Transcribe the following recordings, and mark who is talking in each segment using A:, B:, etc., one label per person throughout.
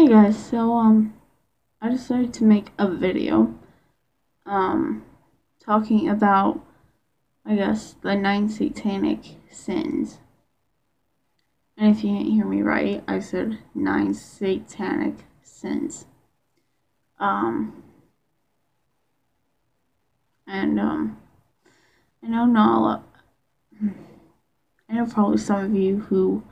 A: guys, so I decided to make a video talking about, I guess, the 9 satanic sins. And if you didn't hear me right, I said 9 satanic sins. I know probably some of you who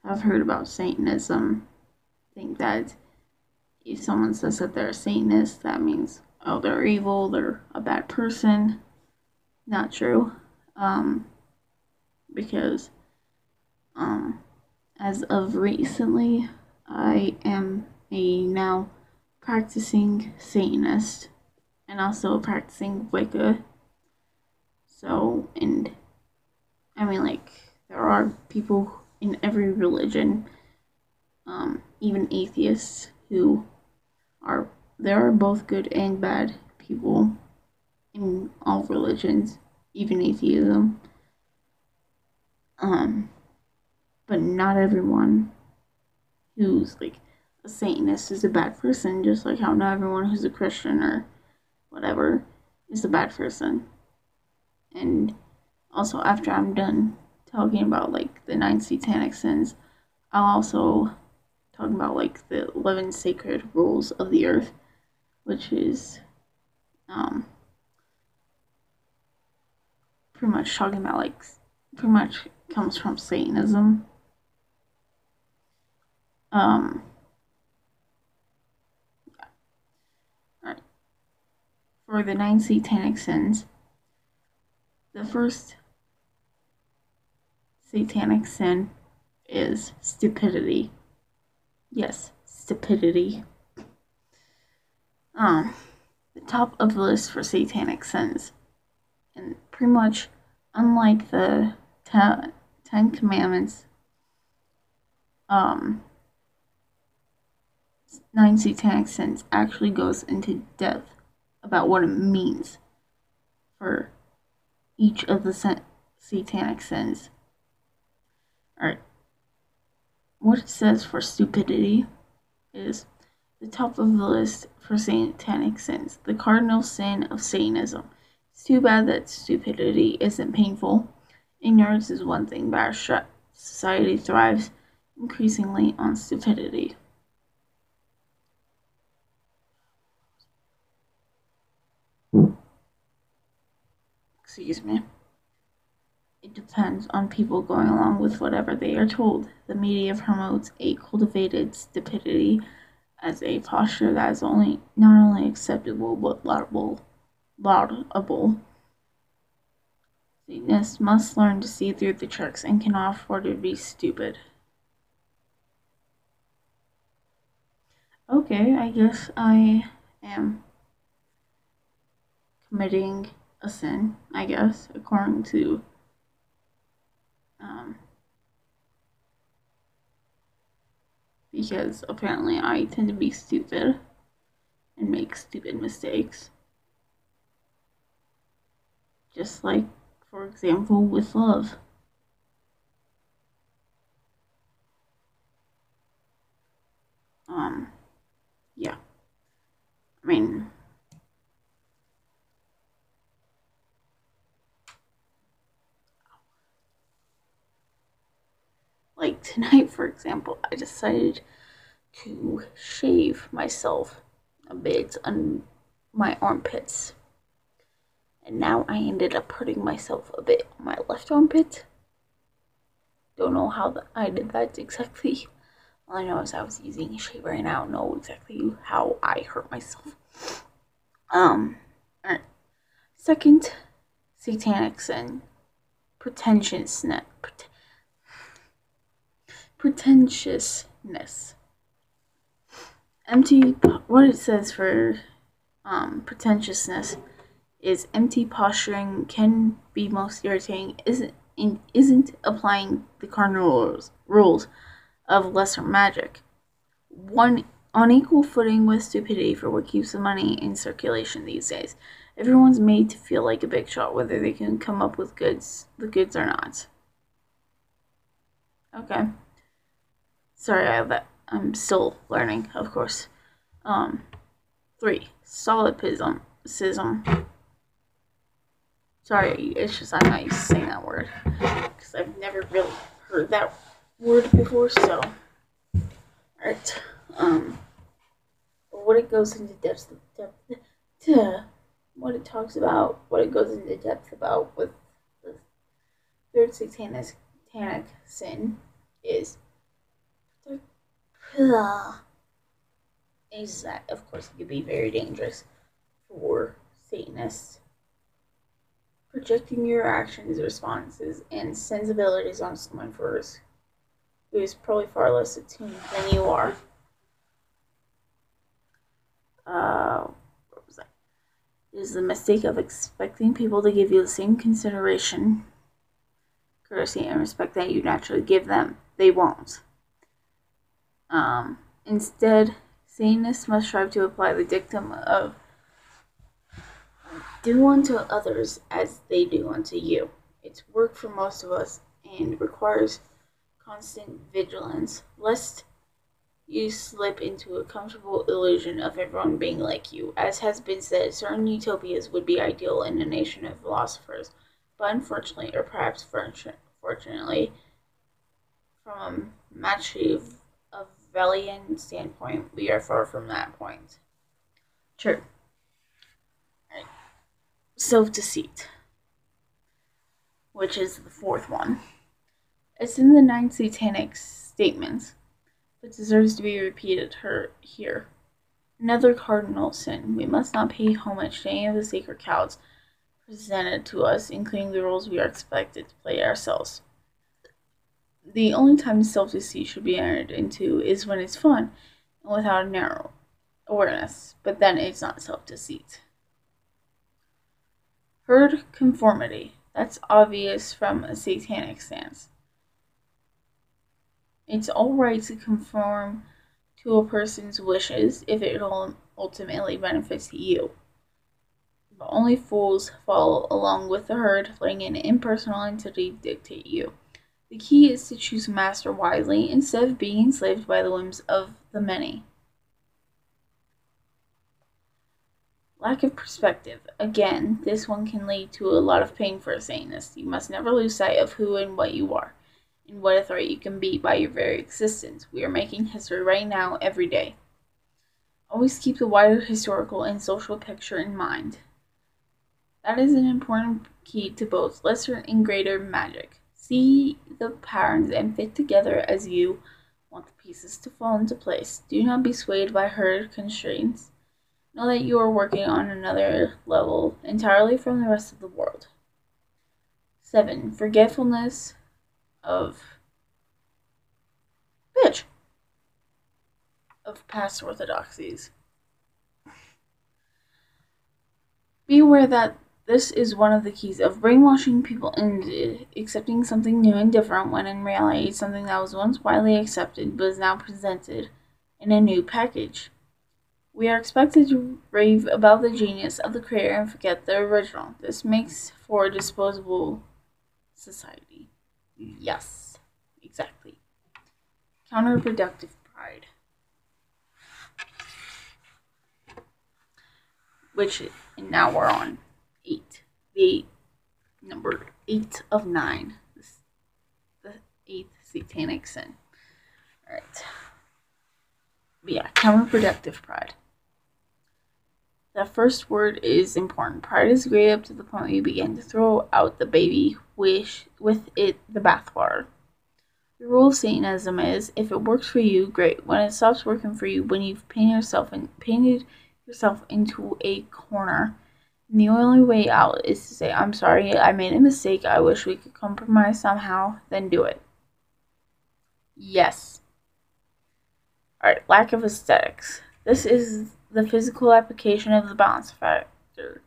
A: have heard about Satanism think that if someone says that they're a Satanist, that means, oh, they're evil, they're a bad person. Not true. Because as of recently, I am a now practicing Satanist and also a practicing Wicca. So, and I mean, like, there are people in every religion, even atheists, there are both good and bad people in all religions, even atheism. But not everyone who's like a Satanist is a bad person, just like how not everyone who's a Christian or whatever is a bad person. And also, after I'm done talking about like the 9 satanic sins, I'll also talk about like the 11 sacred rules of the earth, which is pretty much talking about pretty much comes from Satanism. Alright. For the 9 satanic sins, the first satanic sin is stupidity. Yes, stupidity. The top of the list for satanic sins. And pretty much, unlike the 10 Commandments, 9 satanic sins actually goes into depth about what it means for each of the satanic sins. Alright, what it says for stupidity is the top of the list for satanic sins, the cardinal sin of Satanism. It's too bad that stupidity isn't painful. Ignorance is one thing, but our society thrives increasingly on stupidity. Excuse me. It depends on people going along with whatever they are told. The media promotes a cultivated stupidity as a posture that is not only acceptable but laudable. Satanists must learn to see through the tricks and cannot afford to be stupid. Okay, I guess I am committing a sin, I guess, according to because apparently I tend to be stupid and make stupid mistakes. Just like, for example, with love. Yeah. I mean, like tonight, for example, I decided to shave myself a bit on my armpits. And now I ended up hurting myself a bit on my left armpit. Don't know how I did that exactly. All I know is I was using a shaver and I don't know exactly how I hurt myself. Alright. Second satanic sin, pretentiousness. What it says for pretentiousness is empty posturing can be most irritating, isn't applying the cardinal rules of lesser magic. One on equal footing with stupidity for what keeps the money in circulation these days. Everyone's made to feel like a big shot, whether they can come up with the goods or not. Okay. Sorry, I'm still learning, of course. 3. Solipsism. Sorry, it's just I'm not used to saying that word because I've never really heard that word before. So, alright. What it goes into depth, what it talks about, what it goes into depth about with the third satanic sin is that, of course, it could be very dangerous for Satanists. Projecting your actions, responses, and sensibilities on someone first, who is probably far less attuned than you are. What was that? It is the mistake of expecting people to give you the same consideration, courtesy, and respect that you naturally give them. They won't. Instead, Satanists must strive to apply the dictum of do unto others as they do unto you. It's work for most of us and requires constant vigilance, lest you slip into a comfortable illusion of everyone being like you. As has been said, certain utopias would be ideal in a nation of philosophers, but unfortunately, or perhaps fortunately, from a Machiavellian standpoint, we are far from that point. True. Right. Self-deceit, which is the 4th one. It's in the 9 satanic statements, but deserves to be repeated here. Another cardinal sin. We must not pay homage to any of the sacred cows presented to us, including the roles we are expected to play ourselves. The only time self-deceit should be entered into is when it's fun and without a narrow awareness, but then it's not self-deceit. Herd conformity. That's obvious from a satanic stance. It's alright to conform to a person's wishes if it ultimately benefits you. But only fools follow along with the herd, letting an impersonal entity dictate you. The key is to choose a master wisely instead of being enslaved by the whims of the many. Lack of perspective. Again, this one can lead to a lot of pain for a Satanist. You must never lose sight of who and what you are, and what authority you can be by your very existence. We are making history right now, every day. Always keep the wider historical and social picture in mind. That is an important key to both lesser and greater magic. See the patterns and fit together as you want the pieces to fall into place. Do not be swayed by herd constraints. Know that you are working on another level entirely from the rest of the world. 7. Forgetfulness of past orthodoxies. Be aware that this is one of the keys of brainwashing people into accepting something new and different when in reality something that was once widely accepted but is now presented in a new package. We are expected to rave about the genius of the creator and forget the original. This makes for a disposable society. Yes, exactly. Counterproductive pride. Which, and now we're on 8. The number 8 of 9. The 8th satanic sin. Alright. But yeah, counterproductive pride. The first word is important. Pride is great up to the point where you begin to throw out the baby with it the bathwater. The rule of Satanism is, if it works for you, great. When it stops working for you, when you've painted yourself into a corner, and the only way out is to say, I'm sorry, I made a mistake, I wish we could compromise somehow, then do it. Yes. Alright, lack of aesthetics. This is the physical application of the balance factor.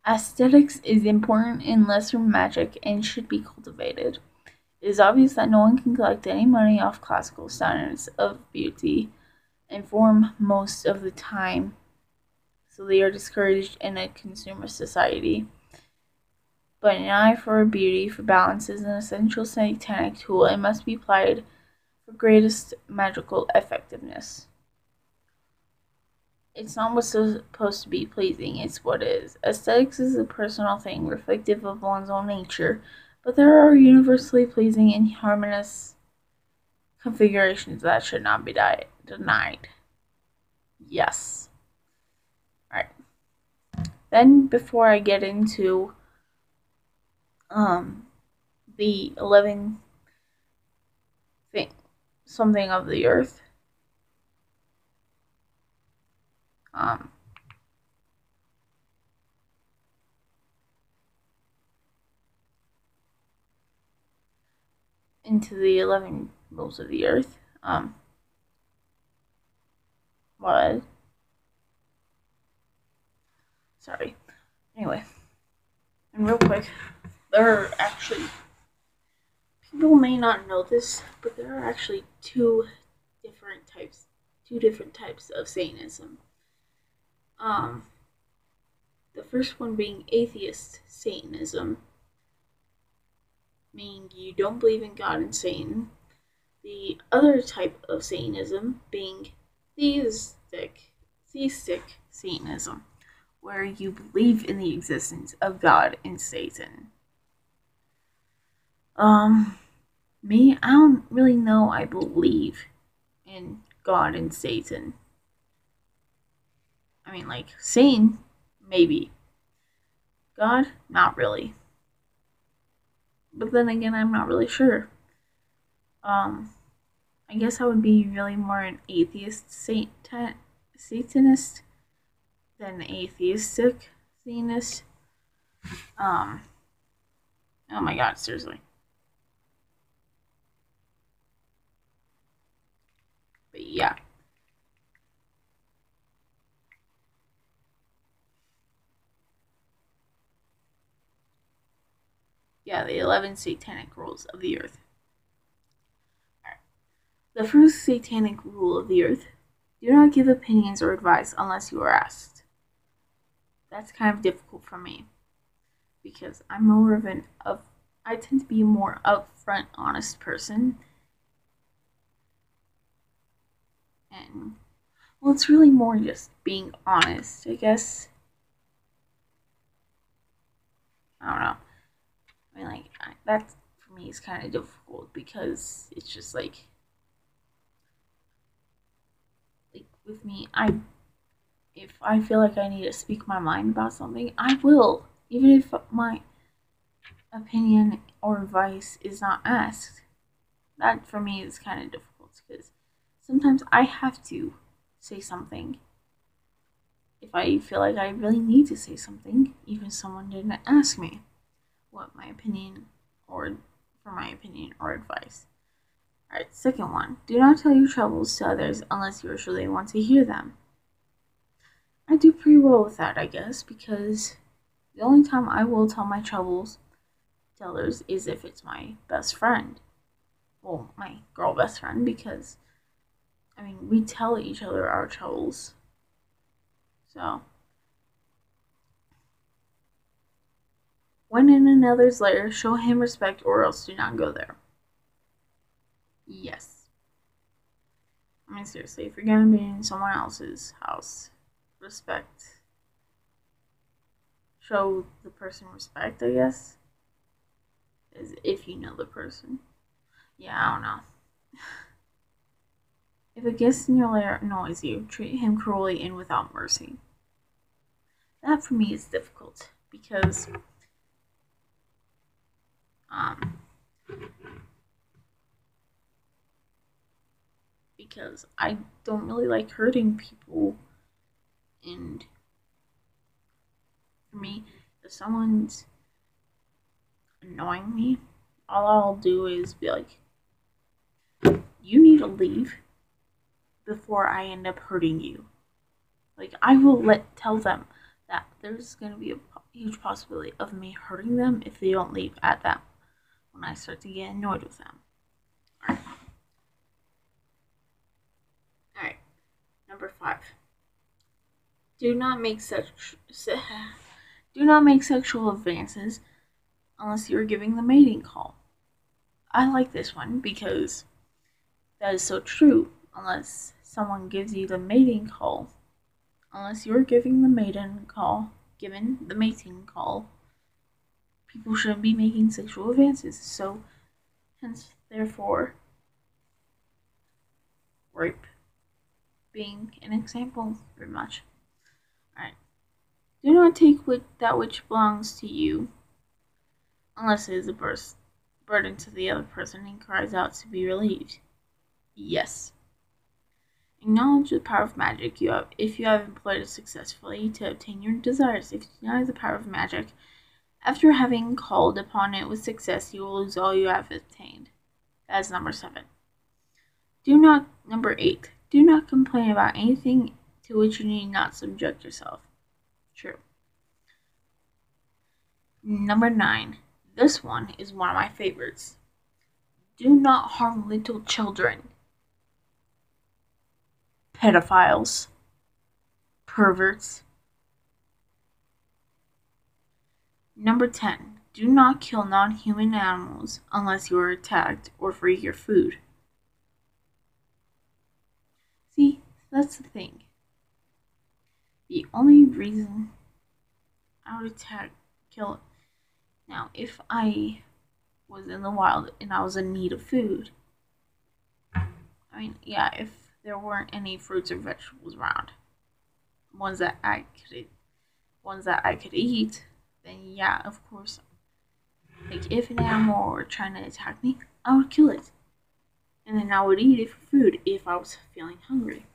A: Aesthetics is important in lesser magic and should be cultivated. It is obvious that no one can collect any money off classical standards of beauty and form most of the time, so they are discouraged in a consumer society. but an eye for beauty, for balance, is an essential satanic tool and must be applied for greatest magical effectiveness. It's not what's supposed to be pleasing, it's what is. Aesthetics is a personal thing, reflective of one's own nature, but there are universally pleasing and harmonious configurations that should not be denied. Yes. Alright. Then, before I get into the 11 something of the earth, into the 11 rules of the earth, what? Sorry. Anyway, and real quick, there are actually, people may not know this, but there are actually two different types of Satanism. The first one being atheist Satanism, meaning you don't believe in God and Satan. The other type of Satanism being theistic Satanism, where you believe in the existence of God and Satan. Me, I don't really know I believe in God and Satan. I mean, like, Satan, maybe. God, not really. But then again, I'm not really sure. I guess I would be really more an atheist Satanist than atheistic Satanist. Oh my god, seriously. But yeah. Yeah, the 11 Satanic Rules of the Earth. Alright. The first Satanic Rule of the Earth: do not give opinions or advice unless you are asked. That's kind of difficult for me, because I'm more I tend to be a more upfront, honest person. And, well, it's really more just being honest, I guess. I don't know. I mean, like, that for me is kind of difficult, because it's just like with me, if I feel like I need to speak my mind about something, I will, even if my opinion or advice is not asked. That for me is kind of difficult, because sometimes I have to say something if I feel like I really need to say something, even if someone didn't ask me what my opinion or for my opinion or advice. Alright, second one: do not tell your troubles to others unless you truly want to hear them. I do pretty well with that, I guess, because the only time I will tell my troubles to others is if it's my best friend. Well, my girl best friend, because, I mean, we tell each other our troubles. So, when in another's lair, show him respect or else do not go there. Yes. I mean, seriously, if you're gonna be in someone else's house, respect. Show the person respect, I guess. As if you know the person. Yeah, I don't know. If a guest in your lair annoys you, treat him cruelly and without mercy. That for me is difficult, because I don't really like hurting people, and for me, if someone's annoying me, all I'll do is be like, you need to leave before I end up hurting you. Like, I will tell them that there's going to be a huge possibility of me hurting them if they don't leave at that when I start to get annoyed with them. Alright. Number 5. Do not make sexual advances unless you're giving the mating call. I like this one because that is so true. Unless someone gives you the mating call, unless you're giving the mating call, people shouldn't be making sexual advances. So, hence, therefore, rape being an example, very much. Alright. Do not take that which belongs to you, unless it is a burden to the other person and cries out to be relieved. Yes. Acknowledge the power of magic you have if you have employed it successfully to obtain your desires. If you deny the power of magic, after having called upon it with success, you will lose all you have obtained. That is number 7. Number 8. Do not complain about anything to which you need not subject yourself. True. Number 9. This one is one of my favorites. Do not harm little children. Pedophiles. Perverts. Number 10. Do not kill non-human animals unless you are attacked or for your food. See, that's the thing. The only reason I would kill it. Now, if I was in the wild and I was in need of food, I mean, yeah, if there weren't any fruits or vegetables around, ones that I could eat, then yeah, of course. Like, if an animal were trying to attack me, I would kill it. And then I would eat it for food if I was feeling hungry.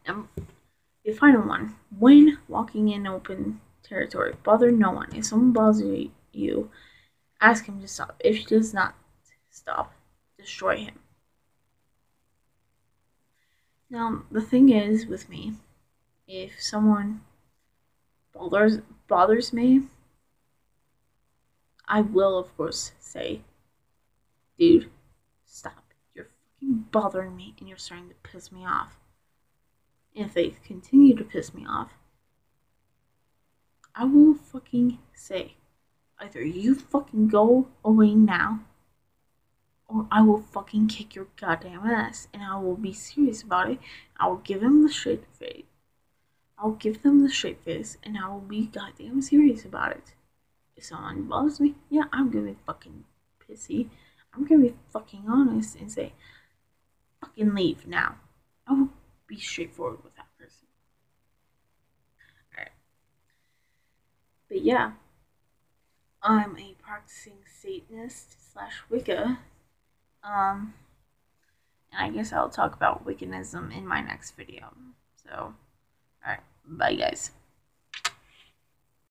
A: The final one. When walking in open territory, bother no one. If someone bothers you, ask him to stop. If he does not stop, destroy him. Now, the thing is with me, if someone bothers me, I will, of course, say, dude, stop. You're fucking bothering me and you're starting to piss me off. And if they continue to piss me off, I will fucking say, either you fucking go away now, or I will fucking kick your goddamn ass, and I will be serious about it. I will give them the straight face. I'll give them the straight face, and I will be goddamn serious about it. If someone bothers me, yeah, I'm gonna be fucking pissy. I'm gonna be fucking honest and say, fucking leave now. I will be straightforward with that person. Alright. But yeah, I'm a practicing Satanist / Wicca. And I guess I'll talk about Wiccanism in my next video. So, alright, bye guys.